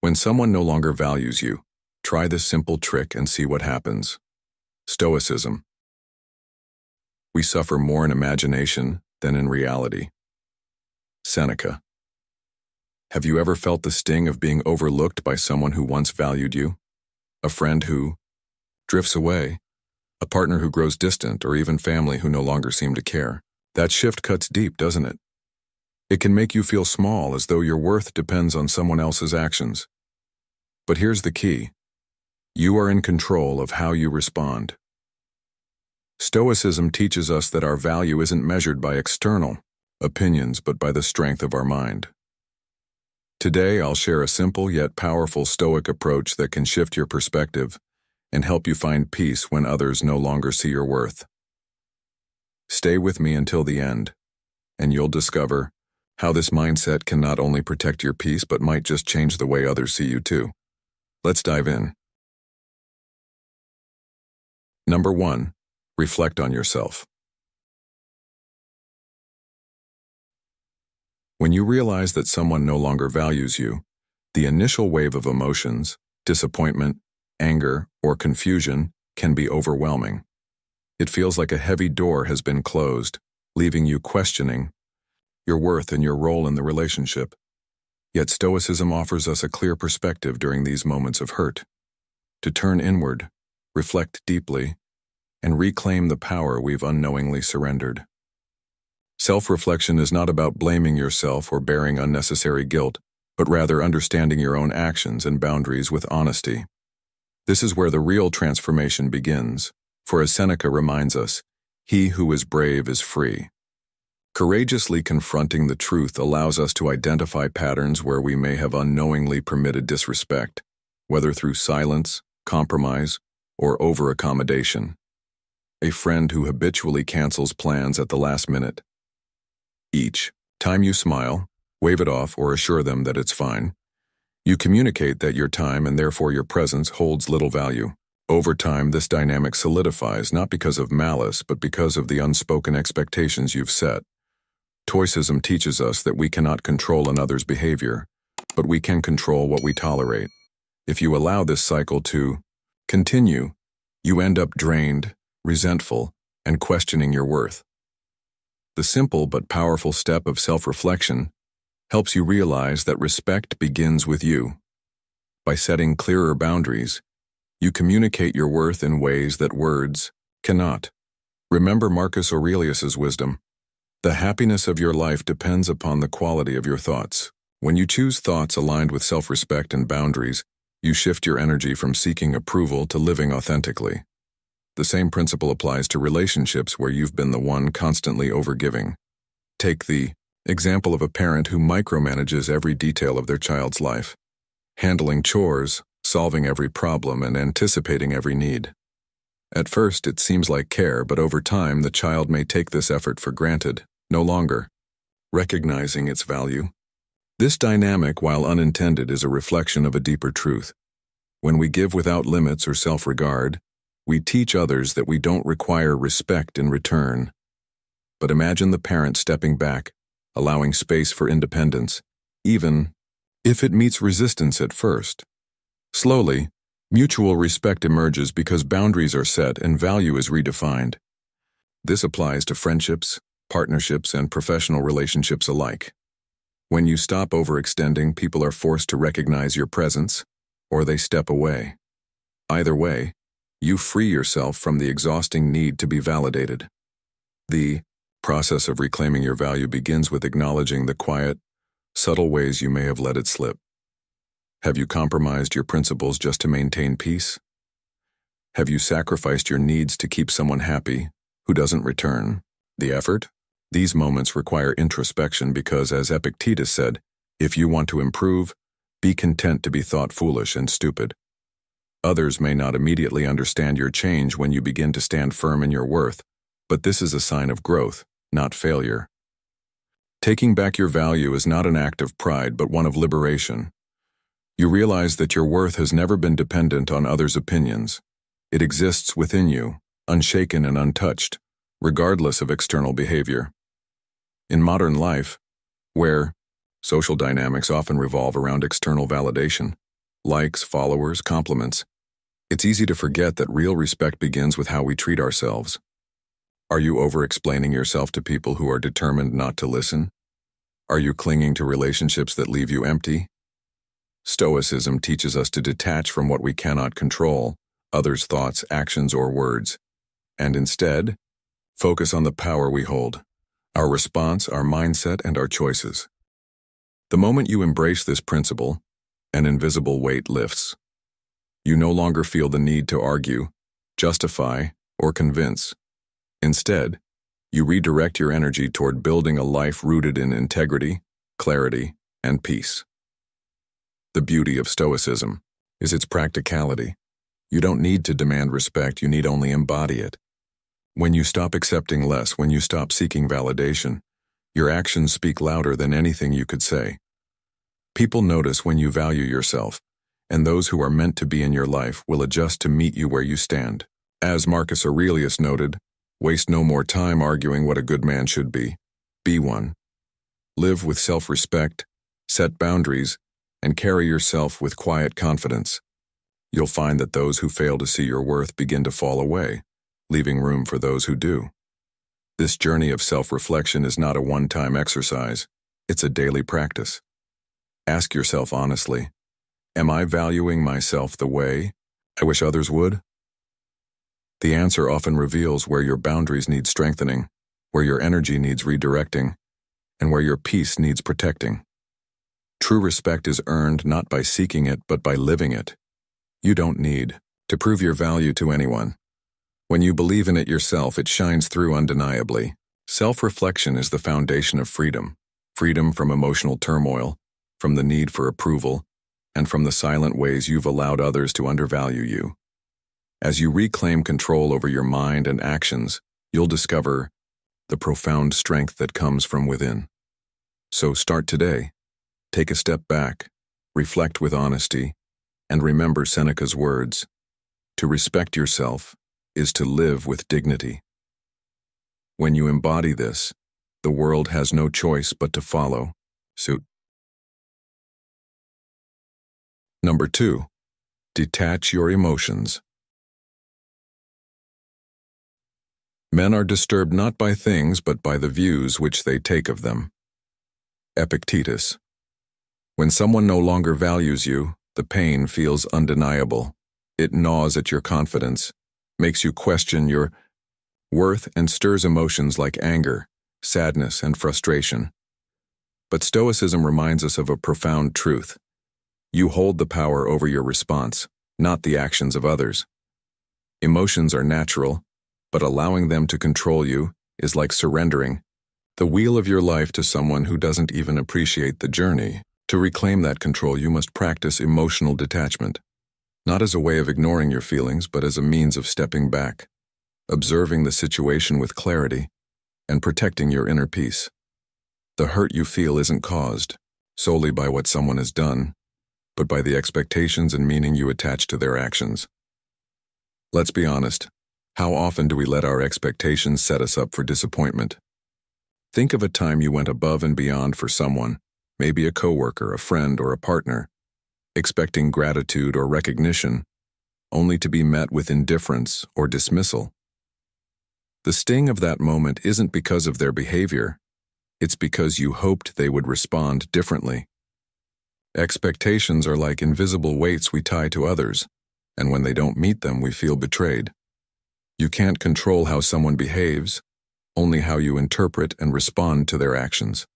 When someone no longer values you, try this simple trick and see what happens. Stoicism. We suffer more in imagination than in reality. Seneca. Have you ever felt the sting of being overlooked by someone who once valued you? A friend who drifts away, a partner who grows distant, or even family who no longer seem to care. That shift cuts deep, doesn't it? It can make you feel small, as though your worth depends on someone else's actions. But here's the key. You are in control of how you respond. Stoicism teaches us that our value isn't measured by external opinions, but by the strength of our mind. Today, I'll share a simple yet powerful Stoic approach that can shift your perspective and help you find peace when others no longer see your worth. Stay with me until the end, and you'll discover how this mindset can not only protect your peace but might just change the way others see you too. Let's dive in. Number 1. Reflect on yourself. When you realize that someone no longer values you, the initial wave of emotions, disappointment, anger, or confusion, can be overwhelming. It feels like a heavy door has been closed, leaving you questioning your worth and your role in the relationship. Yet Stoicism offers us a clear perspective during these moments of hurt. To turn inward, reflect deeply, and reclaim the power we've unknowingly surrendered. Self-reflection is not about blaming yourself or bearing unnecessary guilt, but rather understanding your own actions and boundaries with honesty. This is where the real transformation begins, for as Seneca reminds us, he who is brave is free. Courageously confronting the truth allows us to identify patterns where we may have unknowingly permitted disrespect, whether through silence, compromise, or over-accommodation. A friend who habitually cancels plans at the last minute. Each time you smile, wave it off, or assure them that it's fine, you communicate that your time and therefore your presence holds little value. Over time, this dynamic solidifies not because of malice, but because of the unspoken expectations you've set. Stoicism teaches us that we cannot control another's behavior, but we can control what we tolerate. If you allow this cycle to continue, you end up drained, resentful, and questioning your worth. The simple but powerful step of self-reflection helps you realize that respect begins with you. By setting clearer boundaries, you communicate your worth in ways that words cannot. Remember Marcus Aurelius's wisdom. The happiness of your life depends upon the quality of your thoughts. When you choose thoughts aligned with self-respect and boundaries, you shift your energy from seeking approval to living authentically. The same principle applies to relationships where you've been the one constantly overgiving. Take the example of a parent who micromanages every detail of their child's life, handling chores, solving every problem, and anticipating every need. At first, it seems like care, but over time, the child may take this effort for granted, no longer recognizing its value. This dynamic, while unintended, is a reflection of a deeper truth. When we give without limits or self-regard, we teach others that we don't require respect in return. But imagine the parent stepping back, allowing space for independence, even if it meets resistance at first. Slowly, mutual respect emerges because boundaries are set and value is redefined. This applies to friendships, partnerships, and professional relationships alike. When you stop overextending, people are forced to recognize your presence, or they step away. Either way, you free yourself from the exhausting need to be validated. The process of reclaiming your value begins with acknowledging the quiet, subtle ways you may have let it slip. Have you compromised your principles just to maintain peace? Have you sacrificed your needs to keep someone happy who doesn't return the effort? These moments require introspection because, as Epictetus said, if you want to improve, be content to be thought foolish and stupid. Others may not immediately understand your change when you begin to stand firm in your worth, but this is a sign of growth, not failure. Taking back your value is not an act of pride, but one of liberation. You realize that your worth has never been dependent on others' opinions. It exists within you, unshaken and untouched, regardless of external behavior. In modern life, where social dynamics often revolve around external validation, likes, followers, compliments. It's easy to forget that real respect begins with how we treat ourselves. Are you over-explaining yourself to people who are determined not to listen? Are you clinging to relationships that leave you empty? Stoicism teaches us to detach from what we cannot control, others' thoughts, actions, or words, and instead, focus on the power we hold, our response, our mindset, and our choices. The moment you embrace this principle, an invisible weight lifts. You no longer feel the need to argue, justify, or convince. Instead, you redirect your energy toward building a life rooted in integrity, clarity, and peace. The beauty of Stoicism is its practicality. You don't need to demand respect, you need only embody it. When you stop accepting less, when you stop seeking validation, your actions speak louder than anything you could say. People notice when you value yourself, and those who are meant to be in your life will adjust to meet you where you stand. As Marcus Aurelius noted, waste no more time arguing what a good man should be. Be one. Live with self-respect, set boundaries, and carry yourself with quiet confidence. You'll find that those who fail to see your worth begin to fall away, leaving room for those who do. This journey of self-reflection is not a one-time exercise, it's a daily practice. Ask yourself honestly, am I valuing myself the way I wish others would? The answer often reveals where your boundaries need strengthening, where your energy needs redirecting, and where your peace needs protecting. True respect is earned not by seeking it, but by living it. You don't need to prove your value to anyone. When you believe in it yourself, it shines through undeniably. Self-reflection is the foundation of freedom. Freedom from emotional turmoil, from the need for approval, and from the silent ways you've allowed others to undervalue you. As you reclaim control over your mind and actions, you'll discover the profound strength that comes from within. So start today. Take a step back, reflect with honesty, and remember Seneca's words, to respect yourself is to live with dignity. When you embody this, the world has no choice but to follow suit. Number 2, detach your emotions. Men are disturbed not by things but by the views which they take of them. Epictetus. When someone no longer values you, the pain feels undeniable. It gnaws at your confidence, makes you question your worth, and stirs emotions like anger, sadness, and frustration. But Stoicism reminds us of a profound truth. You hold the power over your response, not the actions of others. Emotions are natural, but allowing them to control you is like surrendering the wheel of your life to someone who doesn't even appreciate the journey. To reclaim that control, you must practice emotional detachment, not as a way of ignoring your feelings, but as a means of stepping back, observing the situation with clarity, and protecting your inner peace. The hurt you feel isn't caused solely by what someone has done, but by the expectations and meaning you attach to their actions. Let's be honest, how often do we let our expectations set us up for disappointment? Think of a time you went above and beyond for someone, maybe a coworker, a friend, or a partner, expecting gratitude or recognition, only to be met with indifference or dismissal. The sting of that moment isn't because of their behavior, it's because you hoped they would respond differently. Expectations are like invisible weights we tie to others, and when they don't meet them, we feel betrayed. You can't control how someone behaves, only how you interpret and respond to their actions.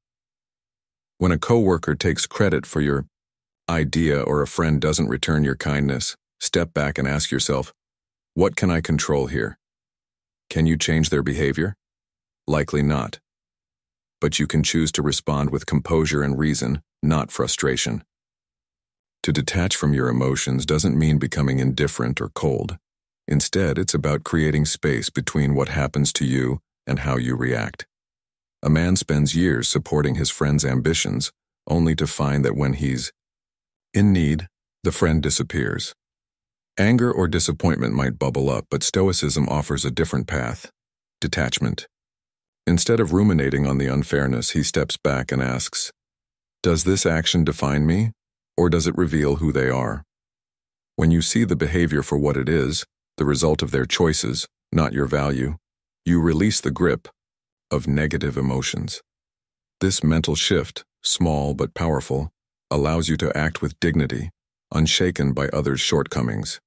When a coworker takes credit for your idea or a friend doesn't return your kindness, step back and ask yourself, what can I control here? Can you change their behavior? Likely not. But you can choose to respond with composure and reason, not frustration. To detach from your emotions doesn't mean becoming indifferent or cold. Instead, it's about creating space between what happens to you and how you react. A man spends years supporting his friend's ambitions, only to find that when he's in need, the friend disappears. Anger or disappointment might bubble up, but Stoicism offers a different path: detachment. Instead of ruminating on the unfairness, he steps back and asks, does this action define me, or does it reveal who they are? When you see the behavior for what it is, the result of their choices, not your value, you release the grip of negative emotions. This mental shift, small but powerful, allows you to act with dignity, unshaken by others' shortcomings.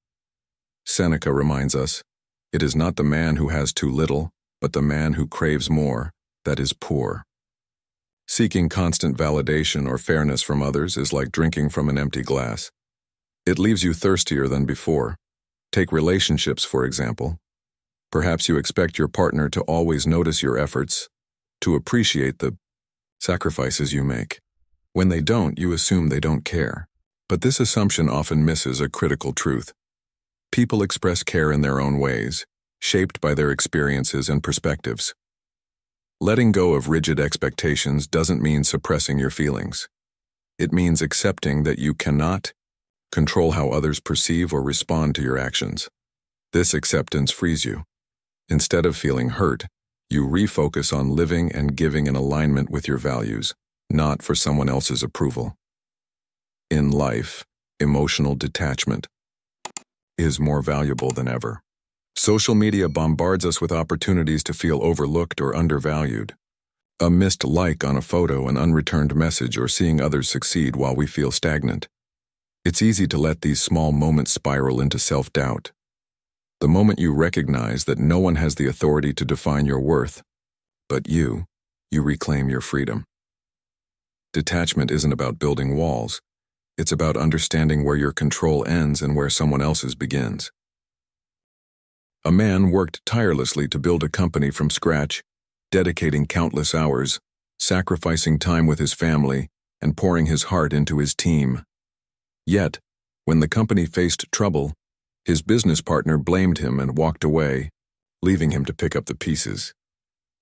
Seneca reminds us, it is not the man who has too little, but the man who craves more, that is poor. Seeking constant validation or fairness from others is like drinking from an empty glass. It leaves you thirstier than before. Take relationships, for example. Perhaps you expect your partner to always notice your efforts, to appreciate the sacrifices you make. When they don't, you assume they don't care. But this assumption often misses a critical truth. People express care in their own ways, shaped by their experiences and perspectives. Letting go of rigid expectations doesn't mean suppressing your feelings. It means accepting that you cannot control how others perceive or respond to your actions. This acceptance frees you. Instead of feeling hurt, you refocus on living and giving in alignment with your values, not for someone else's approval. In life, emotional detachment is more valuable than ever. Social media bombards us with opportunities to feel overlooked or undervalued. A missed like on a photo, an unreturned message, or seeing others succeed while we feel stagnant. It's easy to let these small moments spiral into self-doubt. The moment you recognize that no one has the authority to define your worth, but you reclaim your freedom. Detachment isn't about building walls. It's about understanding where your control ends and where someone else's begins. A man worked tirelessly to build a company from scratch, dedicating countless hours, sacrificing time with his family, and pouring his heart into his team. Yet, when the company faced trouble, his business partner blamed him and walked away, leaving him to pick up the pieces.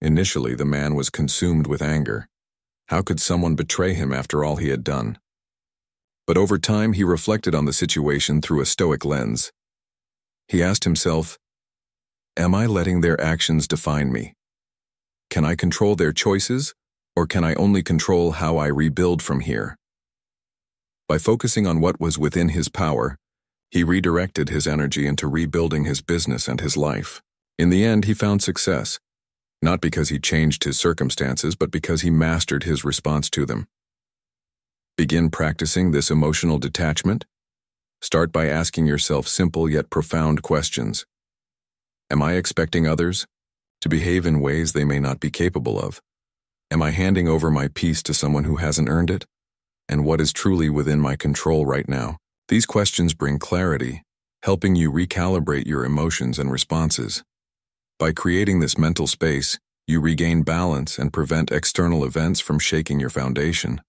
Initially, the man was consumed with anger. How could someone betray him after all he had done? But over time, he reflected on the situation through a Stoic lens. He asked himself, am I letting their actions define me? Can I control their choices, or can I only control how I rebuild from here? By focusing on what was within his power, he redirected his energy into rebuilding his business and his life. In the end, he found success, not because he changed his circumstances, but because he mastered his response to them. Begin practicing this emotional detachment. Start by asking yourself simple yet profound questions. Am I expecting others to behave in ways they may not be capable of? Am I handing over my peace to someone who hasn't earned it? And what is truly within my control right now? These questions bring clarity, helping you recalibrate your emotions and responses. By creating this mental space, you regain balance and prevent external events from shaking your foundation.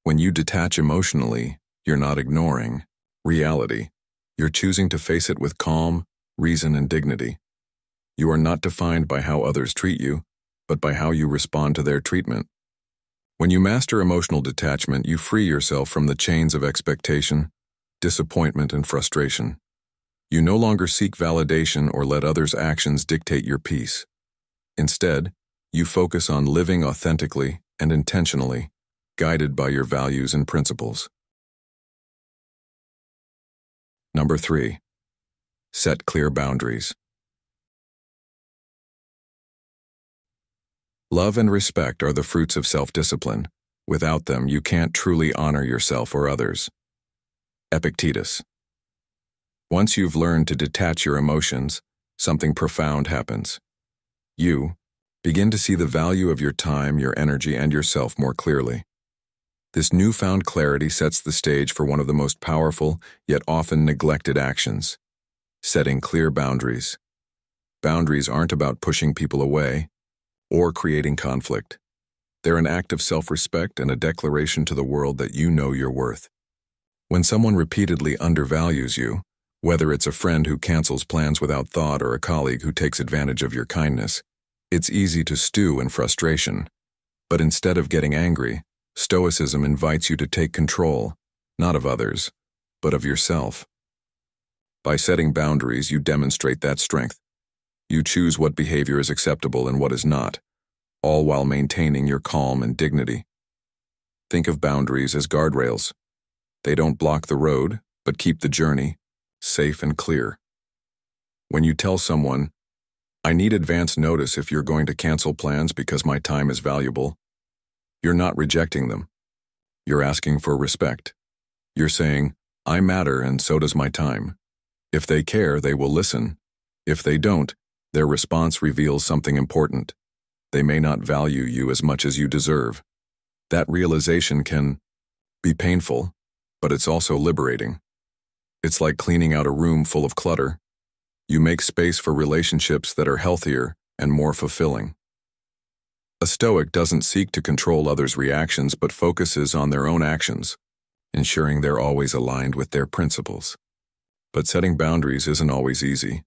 When you detach emotionally, you're not ignoring reality. You're choosing to face it with calm, reason, and dignity. You are not defined by how others treat you, but by how you respond to their treatment. When you master emotional detachment, you free yourself from the chains of expectation, disappointment, and frustration. You no longer seek validation or let others' actions dictate your peace. Instead, you focus on living authentically and intentionally, guided by your values and principles. Number 3. Set clear boundaries. Love and respect are the fruits of self-discipline. Without them, you can't truly honor yourself or others. Epictetus. Once you've learned to detach your emotions, something profound happens. You begin to see the value of your time, your energy, and yourself more clearly. This newfound clarity sets the stage for one of the most powerful, yet often neglected actions: setting clear boundaries. Boundaries aren't about pushing people away or creating conflict. They're an act of self-respect and a declaration to the world that you know your worth. When someone repeatedly undervalues you, whether it's a friend who cancels plans without thought or a colleague who takes advantage of your kindness, it's easy to stew in frustration. But instead of getting angry, Stoicism invites you to take control, not of others, but of yourself. By setting boundaries, you demonstrate that strength. You choose what behavior is acceptable and what is not, all while maintaining your calm and dignity. Think of boundaries as guardrails. They don't block the road, but keep the journey safe and clear. When you tell someone, "I need advance notice if you're going to cancel plans because my time is valuable," you're not rejecting them. You're asking for respect. You're saying, "I matter and so does my time." If they care, they will listen. If they don't, their response reveals something important. They may not value you as much as you deserve. That realization can be painful, but it's also liberating. It's like cleaning out a room full of clutter. You make space for relationships that are healthier and more fulfilling. A Stoic doesn't seek to control others' reactions but focuses on their own actions, ensuring they're always aligned with their principles. But setting boundaries isn't always easy.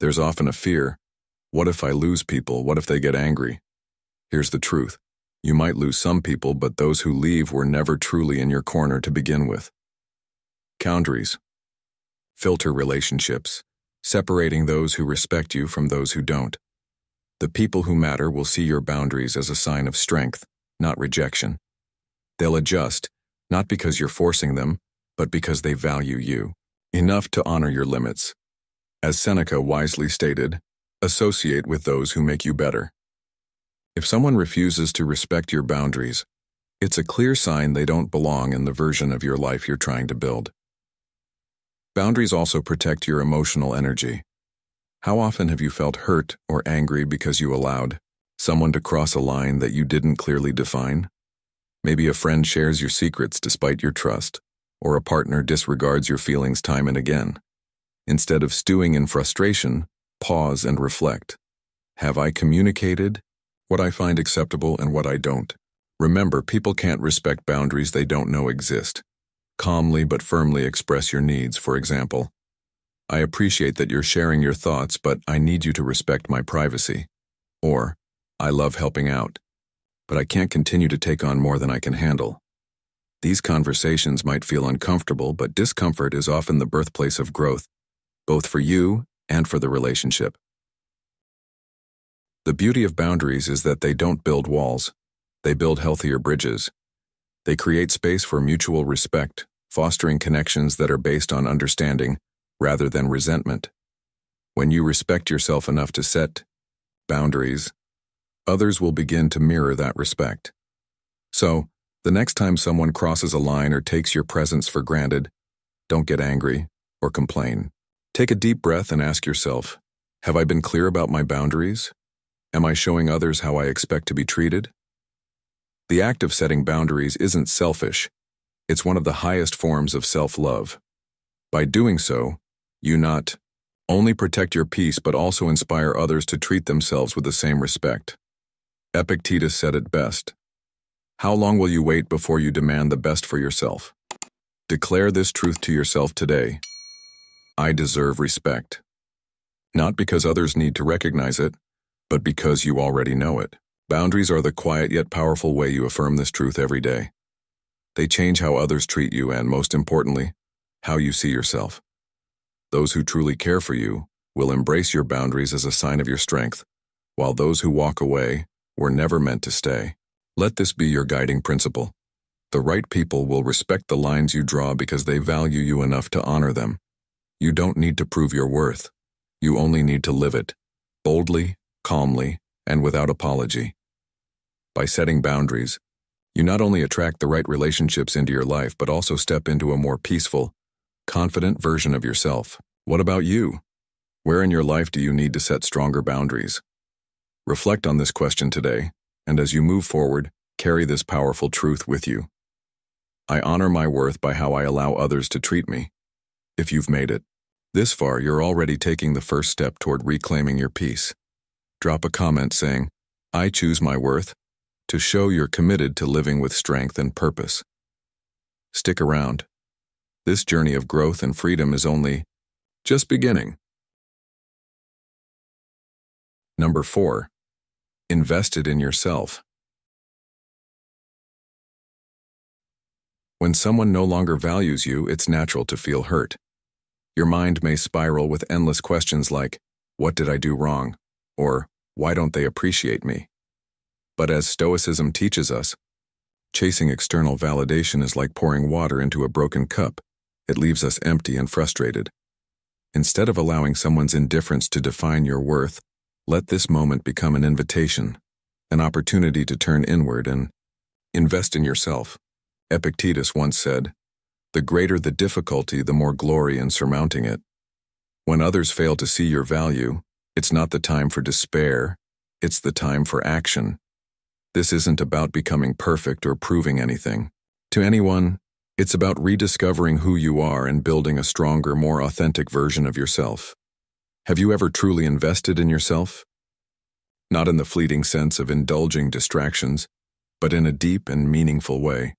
There's often a fear. What if I lose people? What if they get angry? Here's the truth. You might lose some people, but those who leave were never truly in your corner to begin with. Boundaries. Filter relationships, separating those who respect you from those who don't. The people who matter will see your boundaries as a sign of strength, not rejection. They'll adjust, not because you're forcing them, but because they value you enough to honor your limits. As Seneca wisely stated, associate with those who make you better. If someone refuses to respect your boundaries, it's a clear sign they don't belong in the version of your life you're trying to build. Boundaries also protect your emotional energy. How often have you felt hurt or angry because you allowed someone to cross a line that you didn't clearly define? Maybe a friend shares your secrets despite your trust, or a partner disregards your feelings time and again. Instead of stewing in frustration, pause and reflect. Have I communicated what I find acceptable and what I don't? Remember, people can't respect boundaries they don't know exist. Calmly but firmly express your needs. For example, "I appreciate that you're sharing your thoughts, but I need you to respect my privacy." Or, "I love helping out, but I can't continue to take on more than I can handle." These conversations might feel uncomfortable, but discomfort is often the birthplace of growth, both for you and for the relationship. The beauty of boundaries is that they don't build walls. They build healthier bridges. They create space for mutual respect, fostering connections that are based on understanding rather than resentment. When you respect yourself enough to set boundaries, others will begin to mirror that respect. So, the next time someone crosses a line or takes your presence for granted, don't get angry or complain. Take a deep breath and ask yourself, have I been clear about my boundaries? Am I showing others how I expect to be treated? The act of setting boundaries isn't selfish. It's one of the highest forms of self-love. By doing so, you not only protect your peace but also inspire others to treat themselves with the same respect. Epictetus said it best. How long will you wait before you demand the best for yourself? Declare this truth to yourself today. I deserve respect. Not because others need to recognize it, but because you already know it. Boundaries are the quiet yet powerful way you affirm this truth every day. They change how others treat you and, most importantly, how you see yourself. Those who truly care for you will embrace your boundaries as a sign of your strength, while those who walk away were never meant to stay. Let this be your guiding principle. The right people will respect the lines you draw because they value you enough to honor them. You don't need to prove your worth. You only need to live it, boldly, calmly, and without apology. By setting boundaries, you not only attract the right relationships into your life, but also step into a more peaceful, confident version of yourself. What about you? Where in your life do you need to set stronger boundaries? Reflect on this question today, and as you move forward, carry this powerful truth with you. I honor my worth by how I allow others to treat me. If you've made it this far, you're already taking the first step toward reclaiming your peace. Drop a comment saying, "I choose my worth," to show you're committed to living with strength and purpose. Stick around. This journey of growth and freedom is only just beginning. Number 4. Invested in yourself. When someone no longer values you, it's natural to feel hurt. Your mind may spiral with endless questions like, "What did I do wrong?" or "Why don't they appreciate me?" But as Stoicism teaches us, chasing external validation is like pouring water into a broken cup. It leaves us empty and frustrated. Instead of allowing someone's indifference to define your worth, let this moment become an invitation, an opportunity to turn inward and invest in yourself. Epictetus once said, "The greater the difficulty, the more glory in surmounting it." When others fail to see your value, it's not the time for despair, it's the time for action. This isn't about becoming perfect or proving anything to anyone. It's about rediscovering who you are and building a stronger, more authentic version of yourself. Have you ever truly invested in yourself? Not in the fleeting sense of indulging distractions, but in a deep and meaningful way.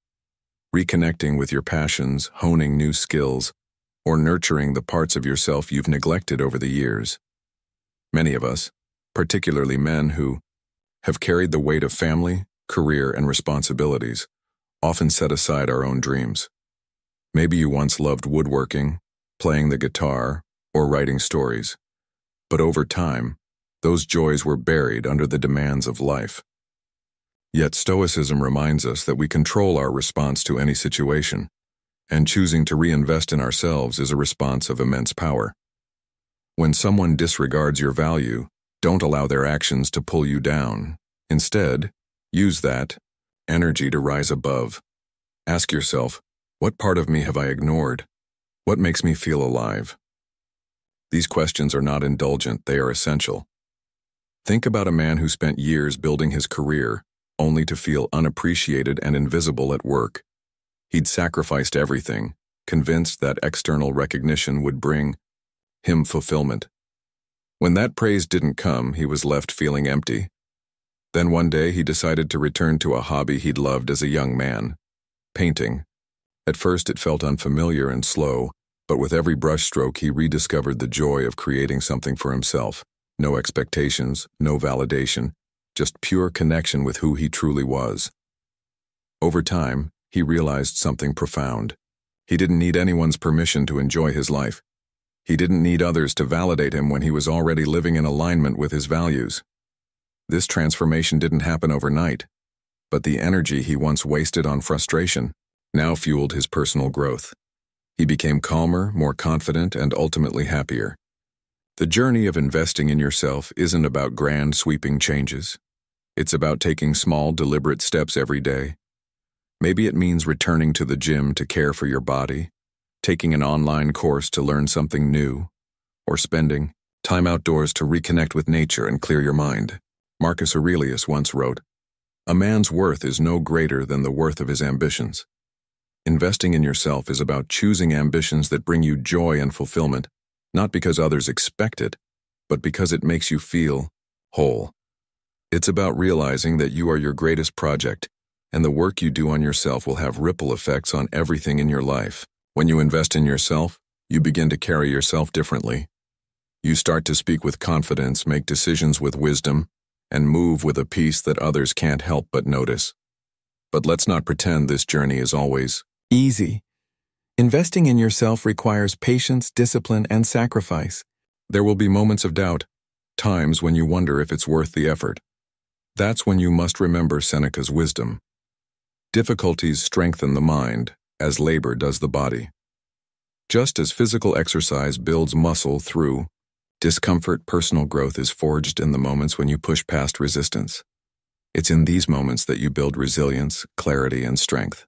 Reconnecting with your passions, honing new skills, or nurturing the parts of yourself you've neglected over the years. Many of us, particularly men who have carried the weight of family, career, and responsibilities, often set aside our own dreams. Maybe you once loved woodworking, playing the guitar, or writing stories. But over time, those joys were buried under the demands of life. Yet Stoicism reminds us that we control our response to any situation, and choosing to reinvest in ourselves is a response of immense power. When someone disregards your value, don't allow their actions to pull you down. Instead, use that energy to rise above. Ask yourself, what part of me have I ignored? What makes me feel alive? These questions are not indulgent, they are essential. Think about a man who spent years building his career, only to feel unappreciated and invisible at work. He'd sacrificed everything, convinced that external recognition would bring him fulfillment. When that praise didn't come, he was left feeling empty. Then one day he decided to return to a hobby he'd loved as a young man, painting. At first it felt unfamiliar and slow, but with every brushstroke he rediscovered the joy of creating something for himself. No expectations, no validation, just pure connection with who he truly was. Over time, he realized something profound. He didn't need anyone's permission to enjoy his life. He didn't need others to validate him when he was already living in alignment with his values. This transformation didn't happen overnight, but the energy he once wasted on frustration now fueled his personal growth. He became calmer, more confident, and ultimately happier. The journey of investing in yourself isn't about grand, sweeping changes. It's about taking small, deliberate steps every day. Maybe it means returning to the gym to care for your body, taking an online course to learn something new, or spending time outdoors to reconnect with nature and clear your mind. Marcus Aurelius once wrote, "A man's worth is no greater than the worth of his ambitions." Investing in yourself is about choosing ambitions that bring you joy and fulfillment, not because others expect it, but because it makes you feel whole. It's about realizing that you are your greatest project, and the work you do on yourself will have ripple effects on everything in your life. When you invest in yourself, you begin to carry yourself differently. You start to speak with confidence, make decisions with wisdom, and move with a peace that others can't help but notice. But let's not pretend this journey is always easy. Investing in yourself requires patience, discipline, and sacrifice. There will be moments of doubt, times when you wonder if it's worth the effort. That's when you must remember Seneca's wisdom. Difficulties strengthen the mind, as labor does the body. Just as physical exercise builds muscle through discomfort, personal growth is forged in the moments when you push past resistance. It's in these moments that you build resilience, clarity, and strength.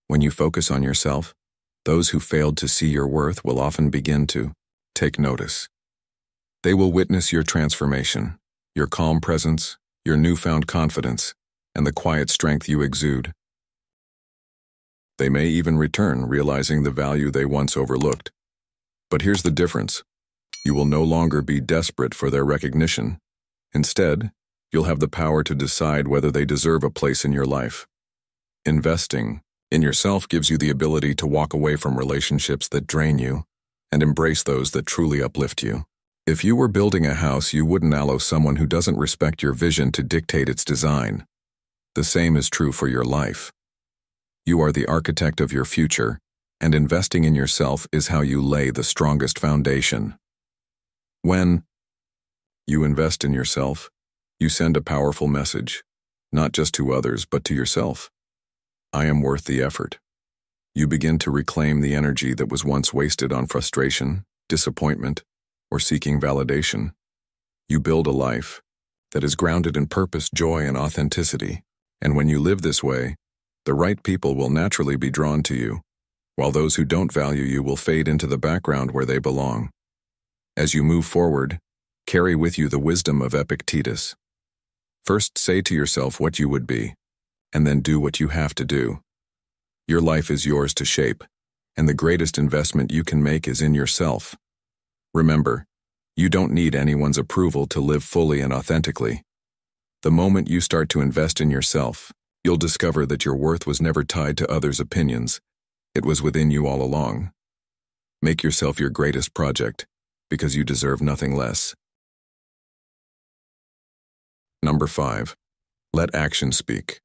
When you focus on yourself, those who failed to see your worth will often begin to take notice. They will witness your transformation, your calm presence, your newfound confidence, and the quiet strength you exude. They may even return, realizing the value they once overlooked. But here's the difference. You will no longer be desperate for their recognition. Instead, you'll have the power to decide whether they deserve a place in your life. Investing in yourself gives you the ability to walk away from relationships that drain you and embrace those that truly uplift you. If you were building a house, you wouldn't allow someone who doesn't respect your vision to dictate its design. The same is true for your life. You are the architect of your future, and investing in yourself is how you lay the strongest foundation. When you invest in yourself, you send a powerful message, not just to others, but to yourself. I am worth the effort. You begin to reclaim the energy that was once wasted on frustration, disappointment, or seeking validation. You build a life that is grounded in purpose, joy, and authenticity. And when you live this way, the right people will naturally be drawn to you, while those who don't value you will fade into the background where they belong. As you move forward, carry with you the wisdom of Epictetus. First, say to yourself what you would be, and then do what you have to do. Your life is yours to shape, and the greatest investment you can make is in yourself. Remember, you don't need anyone's approval to live fully and authentically. The moment you start to invest in yourself, you'll discover that your worth was never tied to others' opinions. It was within you all along. Make yourself your greatest project, because you deserve nothing less. Number 5. Let action speak.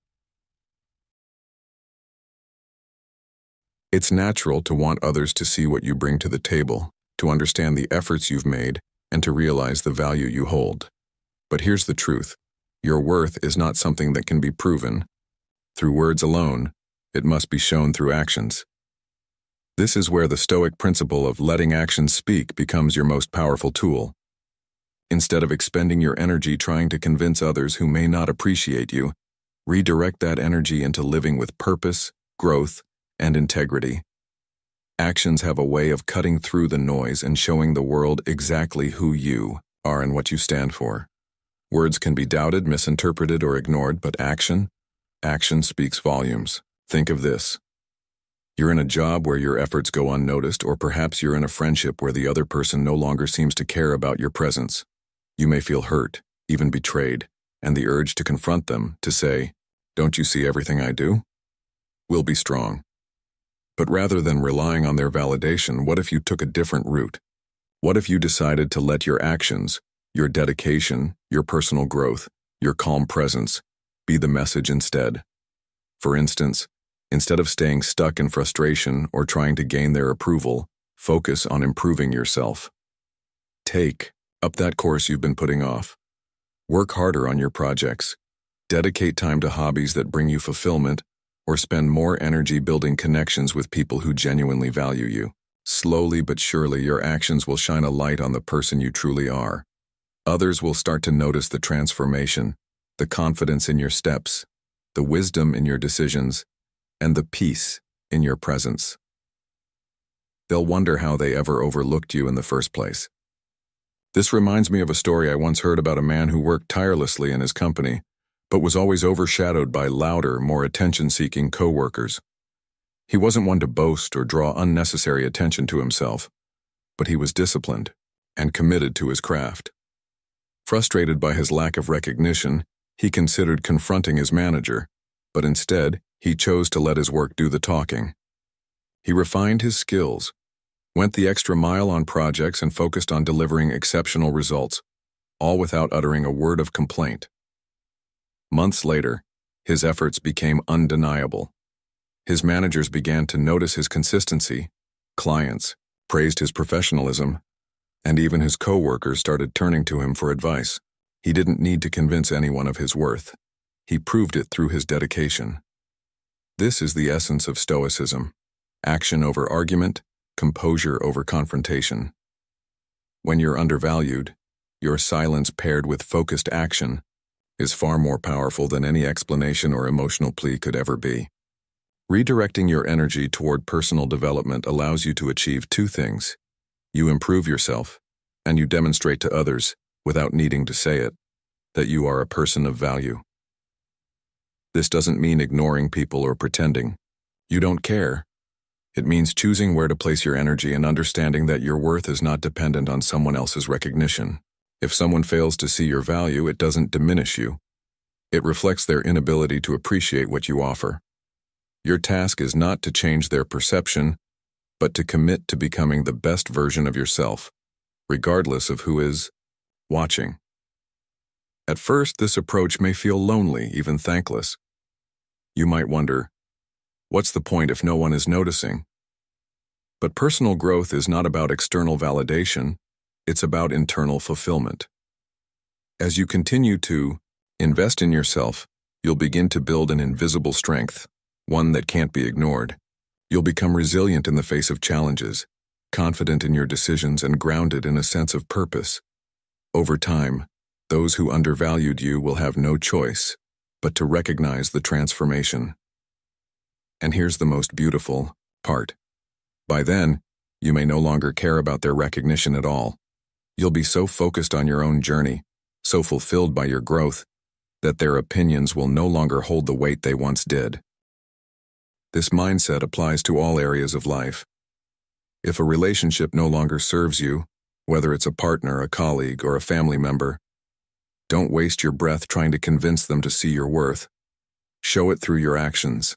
It's natural to want others to see what you bring to the table, to understand the efforts you've made, and to realize the value you hold. But here's the truth. Your worth is not something that can be proven through words alone. It must be shown through actions. This is where the Stoic principle of letting actions speak becomes your most powerful tool. Instead of expending your energy trying to convince others who may not appreciate you, redirect that energy into living with purpose, growth, and integrity. Actions have a way of cutting through the noise and showing the world exactly who you are and what you stand for. Words can be doubted, misinterpreted, or ignored, but action speaks volumes. Think of this. You're in a job where your efforts go unnoticed, or perhaps you're in a friendship where the other person no longer seems to care about your presence. You may feel hurt, even betrayed, and the urge to confront them, to say, "Don't you see everything I do?" will be strong. But rather than relying on their validation, what if you took a different route? What if you decided to let your actions, your dedication, your personal growth, your calm presence, be the message instead? For instance, instead of staying stuck in frustration or trying to gain their approval, focus on improving yourself. Take up that course you've been putting off. Work harder on your projects. Dedicate time to hobbies that bring you fulfillment, or spend more energy building connections with people who genuinely value you. Slowly but surely, your actions will shine a light on the person you truly are. Others will start to notice the transformation, the confidence in your steps, the wisdom in your decisions, and the peace in your presence. They'll wonder how they ever overlooked you in the first place. This reminds me of a story I once heard about a man who worked tirelessly in his company, but was always overshadowed by louder, more attention-seeking coworkers. He wasn't one to boast or draw unnecessary attention to himself, but he was disciplined and committed to his craft. Frustrated by his lack of recognition, he considered confronting his manager, but instead, he chose to let his work do the talking. He refined his skills, went the extra mile on projects, and focused on delivering exceptional results, all without uttering a word of complaint. Months later, his efforts became undeniable. His managers began to notice his consistency, clients praised his professionalism, and even his coworkers started turning to him for advice. He didn't need to convince anyone of his worth. He proved it through his dedication. This is the essence of Stoicism: action over argument, composure over confrontation. When you're undervalued, your silence paired with focused action is far more powerful than any explanation or emotional plea could ever be. Redirecting your energy toward personal development allows you to achieve two things. You improve yourself, and you demonstrate to others, without needing to say it, that you are a person of value. This doesn't mean ignoring people or pretending you don't care. It means choosing where to place your energy and understanding that your worth is not dependent on someone else's recognition. If someone fails to see your value, it doesn't diminish you. It reflects their inability to appreciate what you offer. Your task is not to change their perception, but to commit to becoming the best version of yourself, regardless of who is watching. At first, this approach may feel lonely, even thankless. You might wonder, what's the point if no one is noticing? But personal growth is not about external validation. It's about internal fulfillment. As you continue to invest in yourself, you'll begin to build an invisible strength, one that can't be ignored. You'll become resilient in the face of challenges, confident in your decisions and grounded in a sense of purpose. Over time, those who undervalued you will have no choice but to recognize the transformation. And here's the most beautiful part. By then, you may no longer care about their recognition at all. You'll be so focused on your own journey, so fulfilled by your growth, that their opinions will no longer hold the weight they once did. This mindset applies to all areas of life. If a relationship no longer serves you, whether it's a partner, a colleague, or a family member, don't waste your breath trying to convince them to see your worth. Show it through your actions.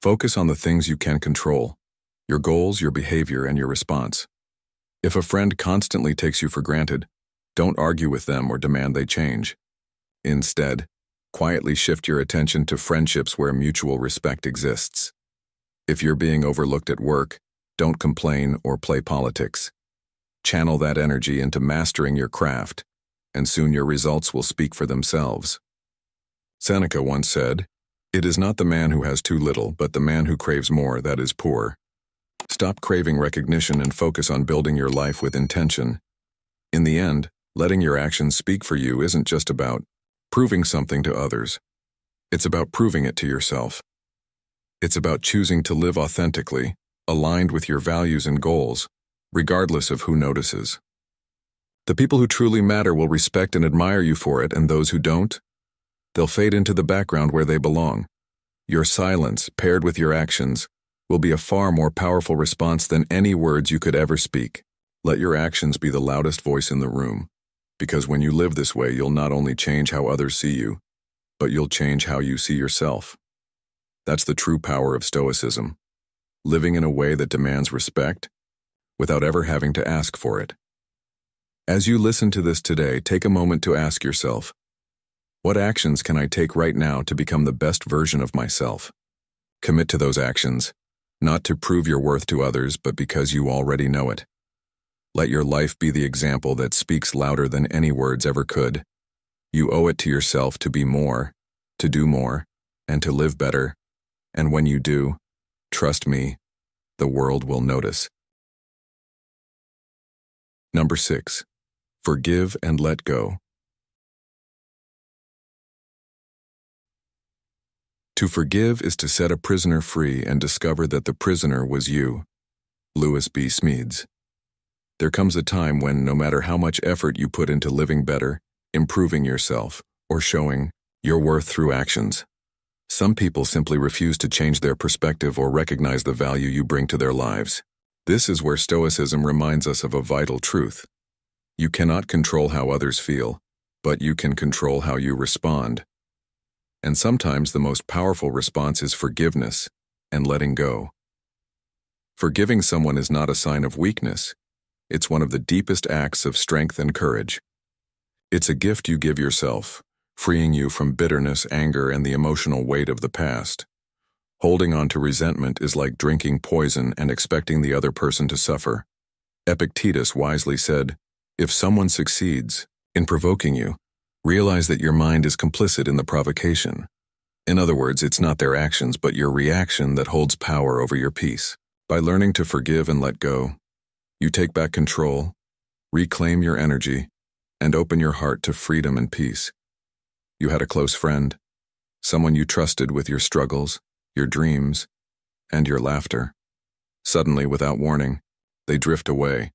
Focus on the things you can control: your goals, your behavior, and your response. If a friend constantly takes you for granted, don't argue with them or demand they change. Instead, quietly shift your attention to friendships where mutual respect exists. If you're being overlooked at work, don't complain or play politics. Channel that energy into mastering your craft, and soon your results will speak for themselves. Seneca once said, "It is not the man who has too little, but the man who craves more that is poor." Stop craving recognition and focus on building your life with intention. In the end, letting your actions speak for you isn't just about proving something to others. It's about proving it to yourself. It's about choosing to live authentically, aligned with your values and goals, regardless of who notices. The people who truly matter will respect and admire you for it, and those who don't, they'll fade into the background where they belong. Your silence, paired with your actions, will be a far more powerful response than any words you could ever speak. Let your actions be the loudest voice in the room, because when you live this way, you'll not only change how others see you, but you'll change how you see yourself. That's the true power of Stoicism, living in a way that demands respect without ever having to ask for it. As you listen to this today, take a moment to ask yourself, what actions can I take right now to become the best version of myself? Commit to those actions, not to prove your worth to others, but because you already know it. Let your life be the example that speaks louder than any words ever could. You owe it to yourself to be more, to do more, and to live better. And when you do, trust me, the world will notice. Number 6. Forgive and let go. To forgive is to set a prisoner free and discover that the prisoner was you. Lewis B. Smedes. There comes a time when, no matter how much effort you put into living better, improving yourself, or showing your worth through actions, some people simply refuse to change their perspective or recognize the value you bring to their lives. This is where Stoicism reminds us of a vital truth. You cannot control how others feel, but you can control how you respond. And sometimes the most powerful response is forgiveness and letting go. Forgiving someone is not a sign of weakness. It's one of the deepest acts of strength and courage. It's a gift you give yourself, freeing you from bitterness, anger, and the emotional weight of the past. Holding on to resentment is like drinking poison and expecting the other person to suffer. Epictetus wisely said, "If someone succeeds in provoking you, realize that your mind is complicit in the provocation." In other words, it's not their actions but your reaction that holds power over your peace. By learning to forgive and let go, you take back control, reclaim your energy, and open your heart to freedom and peace. You had a close friend, someone you trusted with your struggles, your dreams, and your laughter. Suddenly, without warning, they drift away.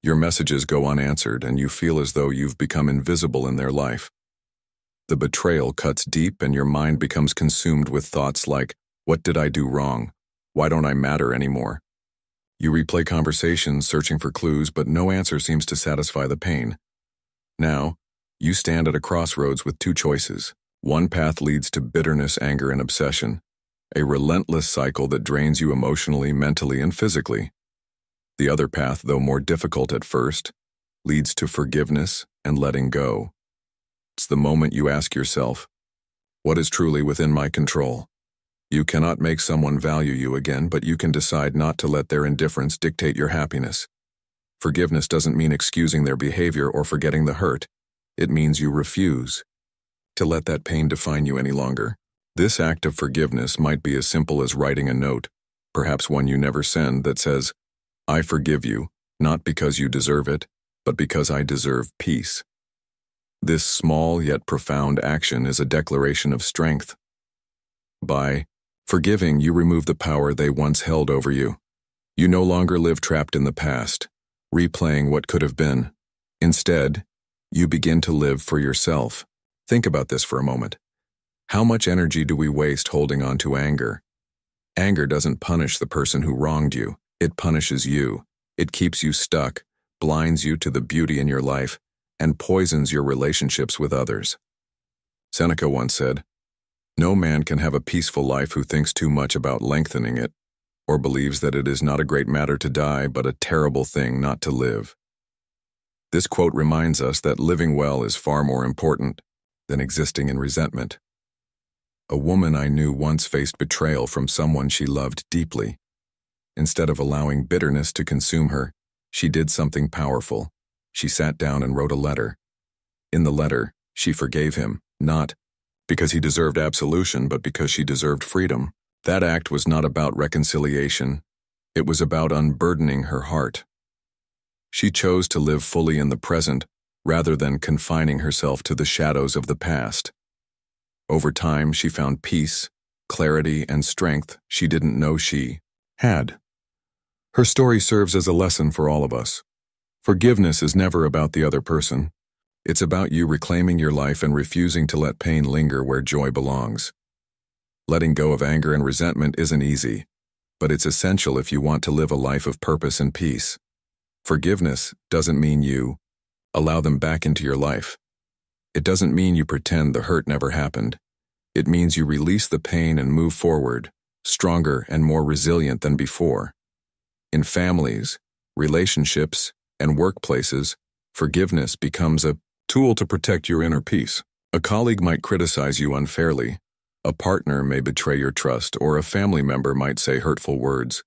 Your messages go unanswered, and you feel as though you've become invisible in their life. The betrayal cuts deep, and your mind becomes consumed with thoughts like, "What did I do wrong? Why don't I matter anymore?" You replay conversations, searching for clues, but no answer seems to satisfy the pain. Now, you stand at a crossroads with two choices. One path leads to bitterness, anger, and obsession, a relentless cycle that drains you emotionally, mentally, and physically. The other path, though more difficult at first, leads to forgiveness and letting go. It's the moment you ask yourself, what is truly within my control? You cannot make someone value you again, but you can decide not to let their indifference dictate your happiness. Forgiveness doesn't mean excusing their behavior or forgetting the hurt. It means you refuse to let that pain define you any longer. This act of forgiveness might be as simple as writing a note, perhaps one you never send, that says, I forgive you, not because you deserve it, but because I deserve peace. This small yet profound action is a declaration of strength. By forgiving, you remove the power they once held over you. You no longer live trapped in the past, replaying what could have been. Instead, you begin to live for yourself. Think about this for a moment. How much energy do we waste holding on to anger? Anger doesn't punish the person who wronged you. It punishes you. It keeps you stuck, blinds you to the beauty in your life, and poisons your relationships with others. Seneca once said, "No man can have a peaceful life who thinks too much about lengthening it, or believes that it is not a great matter to die, but a terrible thing not to live." This quote reminds us that living well is far more important than existing in resentment. A woman I knew once faced betrayal from someone she loved deeply. Instead of allowing bitterness to consume her, she did something powerful. She sat down and wrote a letter. In the letter, she forgave him, not because he deserved absolution, but because she deserved freedom. That act was not about reconciliation. It was about unburdening her heart. She chose to live fully in the present rather than confining herself to the shadows of the past. Over time, she found peace, clarity, and strength she didn't know she had. Her story serves as a lesson for all of us. Forgiveness is never about the other person. It's about you reclaiming your life and refusing to let pain linger where joy belongs. Letting go of anger and resentment isn't easy, but it's essential if you want to live a life of purpose and peace. Forgiveness doesn't mean you allow them back into your life. It doesn't mean you pretend the hurt never happened. It means you release the pain and move forward, stronger and more resilient than before. In families, relationships, and workplaces, forgiveness becomes a tool to protect your inner peace. A colleague might criticize you unfairly, a partner may betray your trust, or a family member might say hurtful words.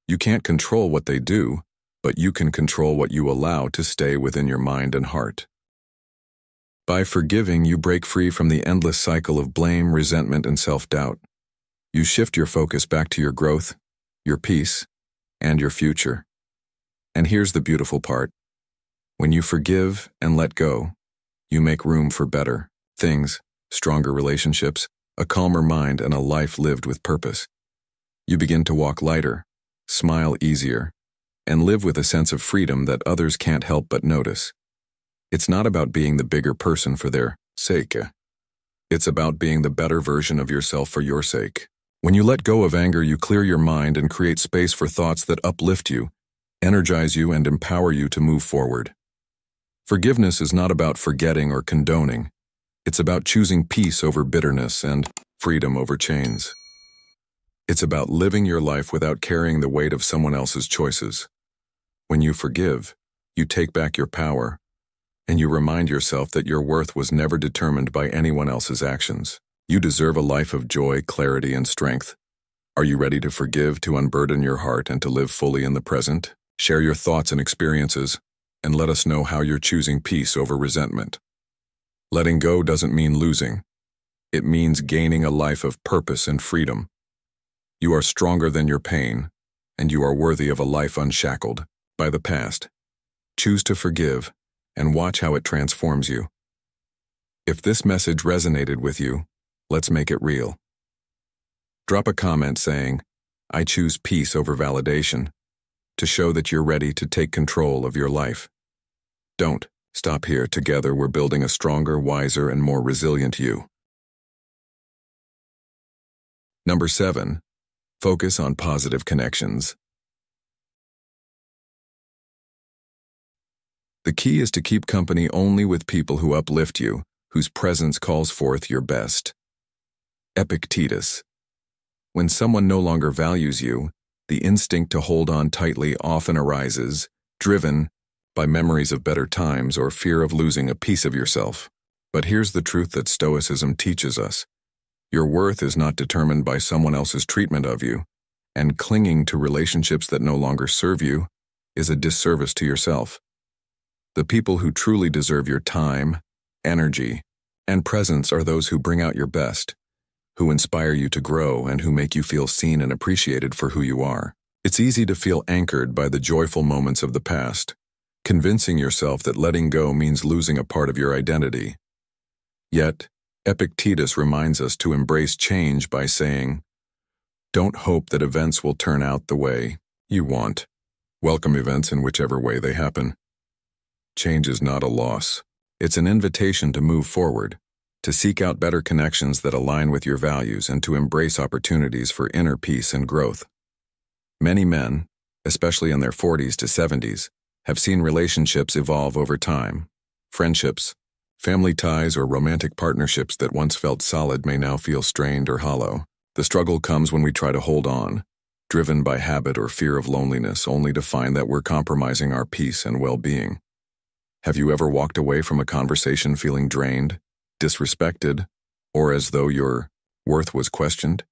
You can't control what they do, but you can control what you allow to stay within your mind and heart. By forgiving, you break free from the endless cycle of blame, resentment, and self-doubt. You shift your focus back to your growth, your peace, and your future. And here's the beautiful part. When you forgive and let go, you make room for better things, stronger relationships, a calmer mind, and a life lived with purpose. You begin to walk lighter, smile easier, and live with a sense of freedom that others can't help but notice. It's not about being the bigger person for their sake. It's about being the better version of yourself for your sake. When you let go of anger, you clear your mind and create space for thoughts that uplift you, energize you, and empower you to move forward. Forgiveness is not about forgetting or condoning. It's about choosing peace over bitterness and freedom over chains. It's about living your life without carrying the weight of someone else's choices. When you forgive, you take back your power, and you remind yourself that your worth was never determined by anyone else's actions. You deserve a life of joy, clarity, and strength. Are you ready to forgive, to unburden your heart, and to live fully in the present? Share your thoughts and experiences, and let us know how you're choosing peace over resentment. Letting go doesn't mean losing. It means gaining a life of purpose and freedom. You are stronger than your pain, and you are worthy of a life unshackled by the past. Choose to forgive, and watch how it transforms you. If this message resonated with you, let's make it real. Drop a comment saying, "I choose peace over validation," to show that you're ready to take control of your life. Don't stop here. Together, we're building a stronger, wiser, and more resilient you. Number 7. Focus on positive connections. The key is to keep company only with people who uplift you, whose presence calls forth your best. Epictetus. When someone no longer values you, the instinct to hold on tightly often arises, driven by memories of better times or fear of losing a piece of yourself. But here's the truth that Stoicism teaches us. Your worth is not determined by someone else's treatment of you, and clinging to relationships that no longer serve you is a disservice to yourself. The people who truly deserve your time, energy, and presence are those who bring out your best, who inspire you to grow, and who make you feel seen and appreciated for who you are. It's easy to feel anchored by the joyful moments of the past, convincing yourself that letting go means losing a part of your identity. Yet, Epictetus reminds us to embrace change by saying, "Don't hope that events will turn out the way you want. Welcome events in whichever way they happen." Change is not a loss. It's an invitation to move forward, to seek out better connections that align with your values, and to embrace opportunities for inner peace and growth. Many men, especially in their 40s to 70s, have seen relationships evolve over time. Friendships, family ties, or romantic partnerships that once felt solid may now feel strained or hollow. The struggle comes when we try to hold on, driven by habit or fear of loneliness, only to find that we're compromising our peace and well-being. Have you ever walked away from a conversation feeling drained, disrespected, or as though your worth was questioned?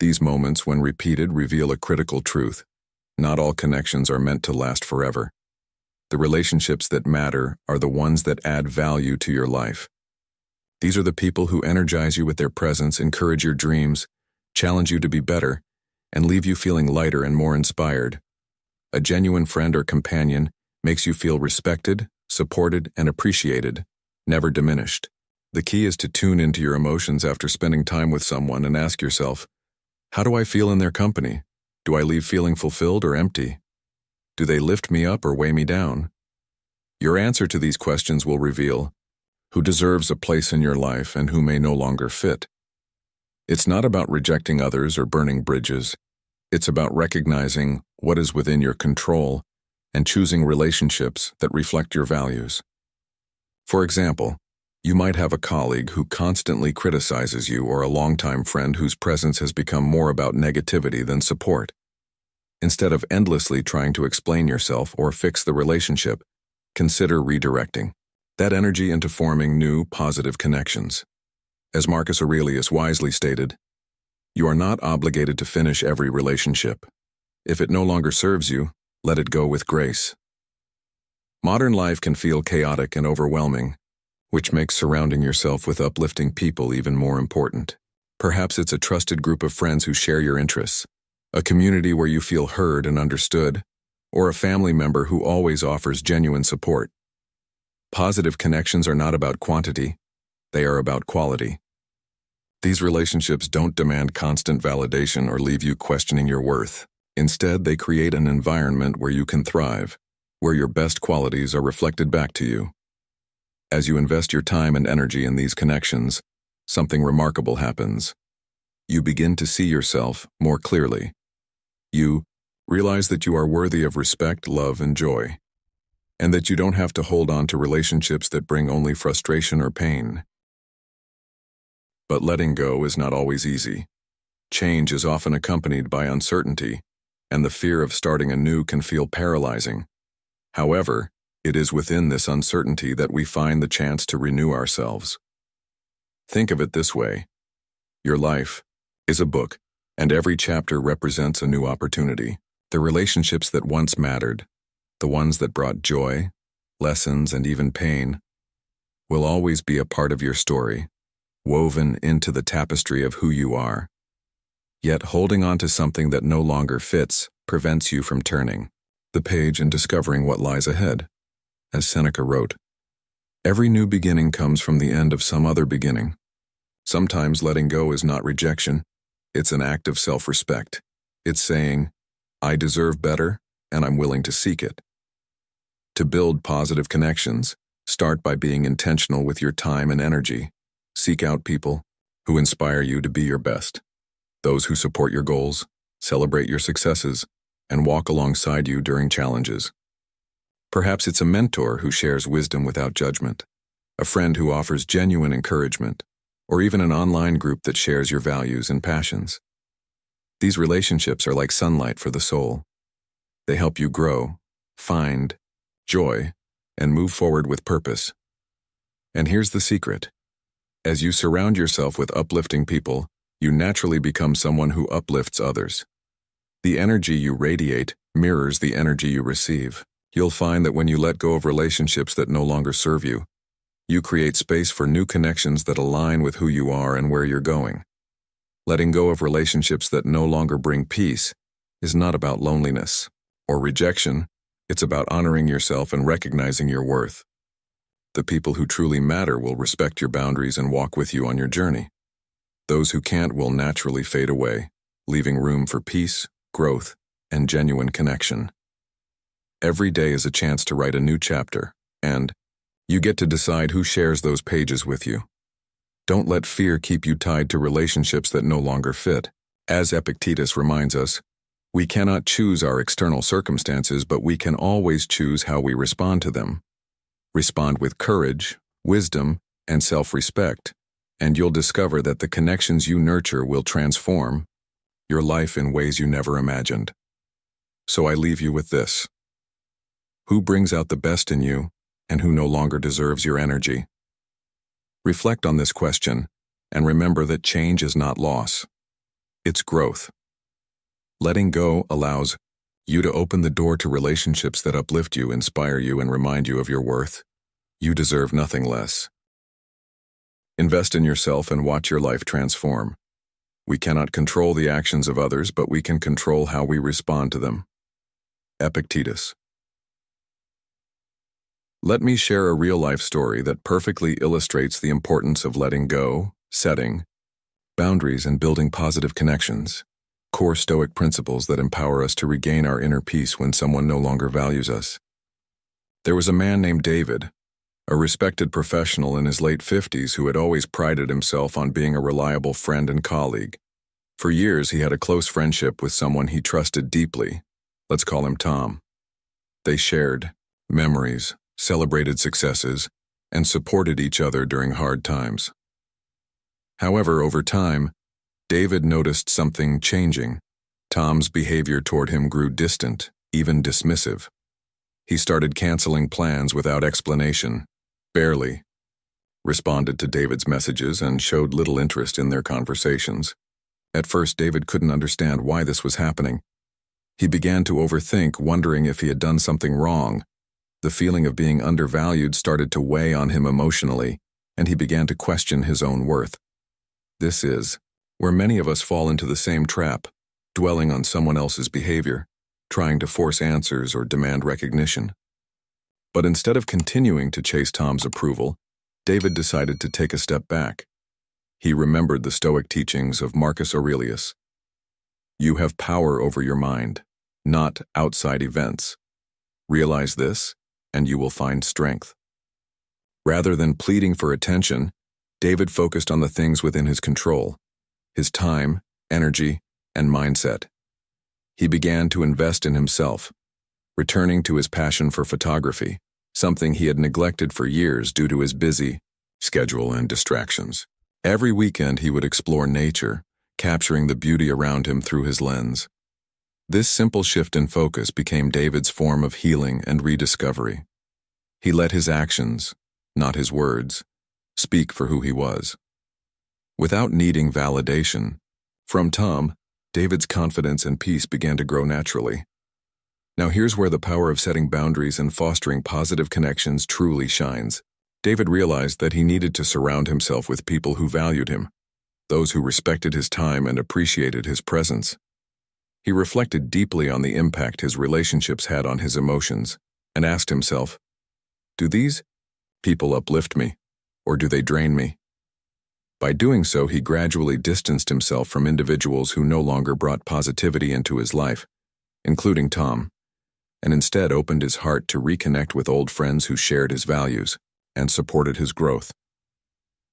These moments, when repeated, reveal a critical truth. Not all connections are meant to last forever. The relationships that matter are the ones that add value to your life. These are the people who energize you with their presence, encourage your dreams, challenge you to be better, and leave you feeling lighter and more inspired. A genuine friend or companion makes you feel respected, supported, and appreciated, never diminished. The key is to tune into your emotions after spending time with someone and ask yourself, how do I feel in their company? Do I leave feeling fulfilled or empty? Do they lift me up or weigh me down? Your answer to these questions will reveal who deserves a place in your life and who may no longer fit. It's not about rejecting others or burning bridges. It's about recognizing what is within your control and choosing relationships that reflect your values. For example, you might have a colleague who constantly criticizes you, or a longtime friend whose presence has become more about negativity than support. Instead of endlessly trying to explain yourself or fix the relationship, consider redirecting that energy into forming new, positive connections. As Marcus Aurelius wisely stated, you are not obligated to finish every relationship. If it no longer serves you, let it go with grace. Modern life can feel chaotic and overwhelming, which makes surrounding yourself with uplifting people even more important. Perhaps it's a trusted group of friends who share your interests, a community where you feel heard and understood, or a family member who always offers genuine support. Positive connections are not about quantity, they are about quality. These relationships don't demand constant validation or leave you questioning your worth. Instead, they create an environment where you can thrive, where your best qualities are reflected back to you. As you invest your time and energy in these connections, something remarkable happens. You begin to see yourself more clearly. You realize that you are worthy of respect, love, and joy, and that you don't have to hold on to relationships that bring only frustration or pain. But letting go is not always easy. Change is often accompanied by uncertainty, and the fear of starting anew can feel paralyzing. However, it is within this uncertainty that we find the chance to renew ourselves. Think of it this way. Your life is a book, and every chapter represents a new opportunity. The relationships that once mattered, the ones that brought joy, lessons, and even pain, will always be a part of your story, woven into the tapestry of who you are. Yet holding on to something that no longer fits prevents you from turning the page and discovering what lies ahead. As Seneca wrote, every new beginning comes from the end of some other beginning. Sometimes letting go is not rejection, it's an act of self-respect. It's saying, I deserve better, and I'm willing to seek it. To build positive connections, start by being intentional with your time and energy. Seek out people who inspire you to be your best. Those who support your goals, celebrate your successes, and walk alongside you during challenges. Perhaps it's a mentor who shares wisdom without judgment, a friend who offers genuine encouragement, or even an online group that shares your values and passions. These relationships are like sunlight for the soul. They help you grow, find joy, and move forward with purpose. And here's the secret. As you surround yourself with uplifting people, you naturally become someone who uplifts others. The energy you radiate mirrors the energy you receive. You'll find that when you let go of relationships that no longer serve you, you create space for new connections that align with who you are and where you're going. Letting go of relationships that no longer bring peace is not about loneliness or rejection. It's about honoring yourself and recognizing your worth. The people who truly matter will respect your boundaries and walk with you on your journey. Those who can't will naturally fade away, leaving room for peace, growth, and genuine connection. Every day is a chance to write a new chapter, and you get to decide who shares those pages with you. Don't let fear keep you tied to relationships that no longer fit. As Epictetus reminds us, we cannot choose our external circumstances, but we can always choose how we respond to them. Respond with courage, wisdom, and self-respect, and you'll discover that the connections you nurture will transform your life in ways you never imagined. So I leave you with this. Who brings out the best in you, and who no longer deserves your energy? Reflect on this question, and remember that change is not loss. It's growth. Letting go allows you to open the door to relationships that uplift you, inspire you, and remind you of your worth. You deserve nothing less. Invest in yourself and watch your life transform. We cannot control the actions of others, but we can control how we respond to them. Epictetus. Let me share a real-life story that perfectly illustrates the importance of letting go, setting boundaries, and building positive connections, core Stoic principles that empower us to regain our inner peace when someone no longer values us. There was a man named David, a respected professional in his late 50s who had always prided himself on being a reliable friend and colleague. For years, he had a close friendship with someone he trusted deeply. Let's call him Tom. They shared memories, celebrated successes, and supported each other during hard times. However, over time, David noticed something changing. Tom's behavior toward him grew distant, even dismissive. He started canceling plans without explanation, barely responded to David's messages, and showed little interest in their conversations. At first, David couldn't understand why this was happening. He began to overthink, wondering if he had done something wrong. The feeling of being undervalued started to weigh on him emotionally, and he began to question his own worth. This is where many of us fall into the same trap, dwelling on someone else's behavior, trying to force answers or demand recognition. But instead of continuing to chase Tom's approval, David decided to take a step back. He remembered the Stoic teachings of Marcus Aurelius. You have power over your mind, not outside events. Realize this, and you will find strength. Rather than pleading for attention, David focused on the things within his control, his time, energy, and mindset. He began to invest in himself, returning to his passion for photography, something he had neglected for years due to his busy schedule and distractions. Every weekend he would explore nature, capturing the beauty around him through his lens. This simple shift in focus became David's form of healing and rediscovery. He let his actions, not his words, speak for who he was. Without needing validation from Tom, David's confidence and peace began to grow naturally. Now here's where the power of setting boundaries and fostering positive connections truly shines. David realized that he needed to surround himself with people who valued him, those who respected his time and appreciated his presence. He reflected deeply on the impact his relationships had on his emotions and asked himself, do these people uplift me, or do they drain me? By doing so, he gradually distanced himself from individuals who no longer brought positivity into his life, including Tom, and instead opened his heart to reconnect with old friends who shared his values and supported his growth.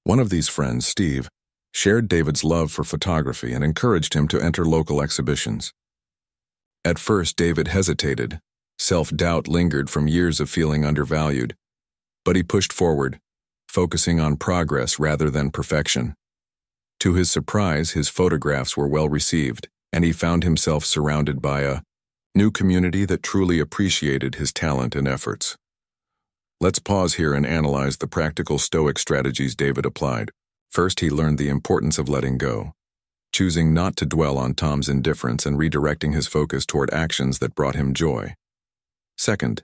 One of these friends, Steve, shared David's love for photography and encouraged him to enter local exhibitions. At first, David hesitated. Self-doubt lingered from years of feeling undervalued, but he pushed forward, focusing on progress rather than perfection. To his surprise, his photographs were well received, and he found himself surrounded by a new community that truly appreciated his talent and efforts. Let's pause here and analyze the practical Stoic strategies David applied. First, he learned the importance of letting go, choosing not to dwell on Tom's indifference and redirecting his focus toward actions that brought him joy. Second,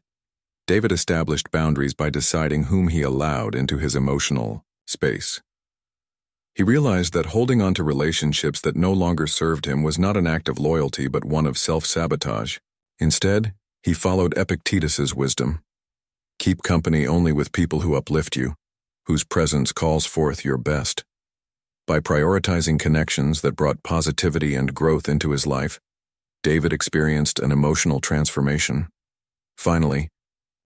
David established boundaries by deciding whom he allowed into his emotional space. He realized that holding on to relationships that no longer served him was not an act of loyalty but one of self-sabotage. Instead, he followed Epictetus's wisdom. Keep company only with people who uplift you, whose presence calls forth your best. By prioritizing connections that brought positivity and growth into his life, David experienced an emotional transformation. Finally,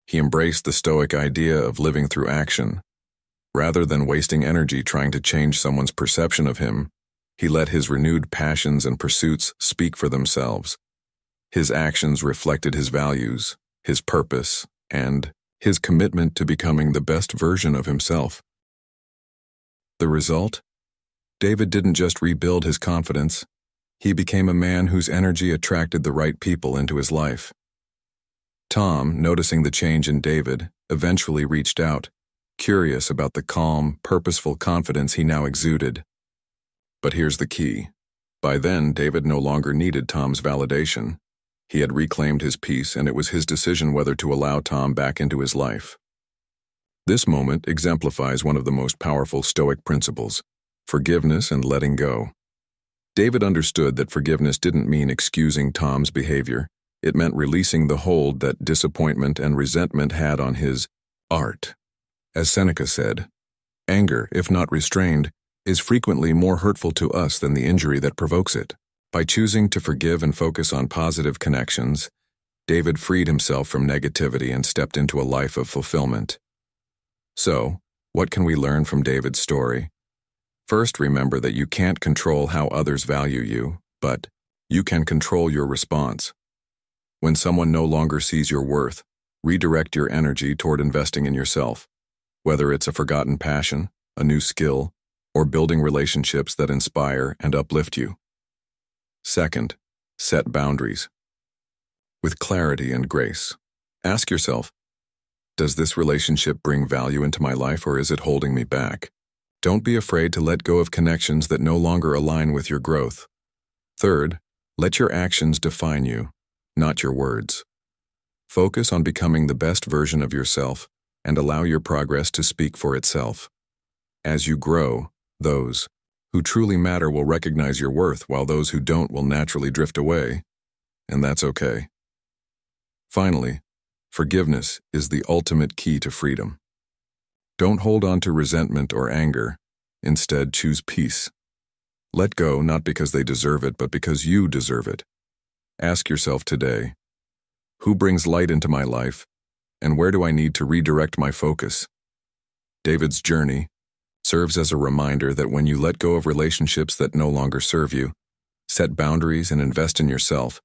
he embraced the Stoic idea of living through action. Rather than wasting energy trying to change someone's perception of him, he let his renewed passions and pursuits speak for themselves. His actions reflected his values, his purpose, and his commitment to becoming the best version of himself. The result? David didn't just rebuild his confidence, he became a man whose energy attracted the right people into his life. Tom, noticing the change in David, eventually reached out, curious about the calm, purposeful confidence he now exuded. But here's the key. By then, David no longer needed Tom's validation. He had reclaimed his peace, and it was his decision whether to allow Tom back into his life. This moment exemplifies one of the most powerful Stoic principles: forgiveness and letting go. David understood that forgiveness didn't mean excusing Tom's behavior. It meant releasing the hold that disappointment and resentment had on his art. As Seneca said, anger, if not restrained, is frequently more hurtful to us than the injury that provokes it. By choosing to forgive and focus on positive connections, David freed himself from negativity and stepped into a life of fulfillment. So, what can we learn from David's story? First, remember that you can't control how others value you, but you can control your response. When someone no longer sees your worth, redirect your energy toward investing in yourself. Whether it's a forgotten passion, a new skill, or building relationships that inspire and uplift you. Second, set boundaries. With clarity and grace, ask yourself, does this relationship bring value into my life or is it holding me back? Don't be afraid to let go of connections that no longer align with your growth. Third, let your actions define you, not your words. Focus on becoming the best version of yourself and allow your progress to speak for itself. As you grow, those who truly matter will recognize your worth, while those who don't will naturally drift away, and that's okay. Finally, forgiveness is the ultimate key to freedom. Don't hold on to resentment or anger. Instead, choose peace. Let go not because they deserve it, but because you deserve it. Ask yourself today, who brings light into my life, and where do I need to redirect my focus? David's journey serves as a reminder that when you let go of relationships that no longer serve you, set boundaries and invest in yourself,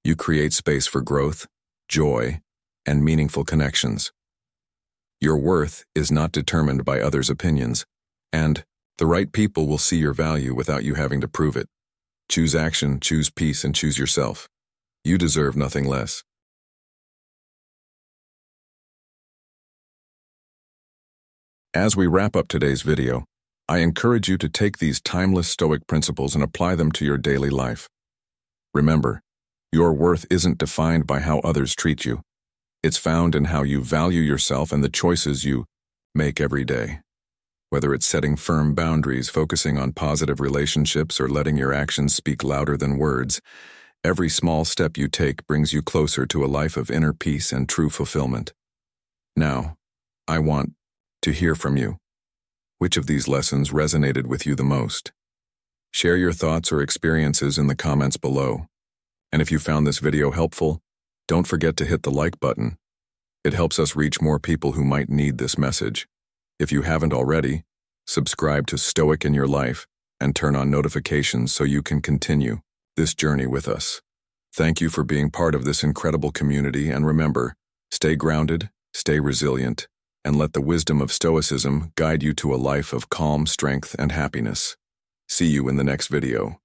you create space for growth, joy, and meaningful connections. Your worth is not determined by others' opinions, and the right people will see your value without you having to prove it. Choose action, choose peace, and choose yourself. You deserve nothing less. As we wrap up today's video, I encourage you to take these timeless Stoic principles and apply them to your daily life. Remember, your worth isn't defined by how others treat you. It's found in how you value yourself and the choices you make every day. Whether it's setting firm boundaries, focusing on positive relationships, or letting your actions speak louder than words, every small step you take brings you closer to a life of inner peace and true fulfillment. Now, I want to hear from you. Which of these lessons resonated with you the most? Share your thoughts or experiences in the comments below. And if you found this video helpful, don't forget to hit the like button. It helps us reach more people who might need this message. If you haven't already, subscribe to Stoic in Your Life and turn on notifications so you can continue this journey with us. Thank you for being part of this incredible community, and remember, stay grounded, stay resilient, and let the wisdom of Stoicism guide you to a life of calm, strength, and happiness. See you in the next video.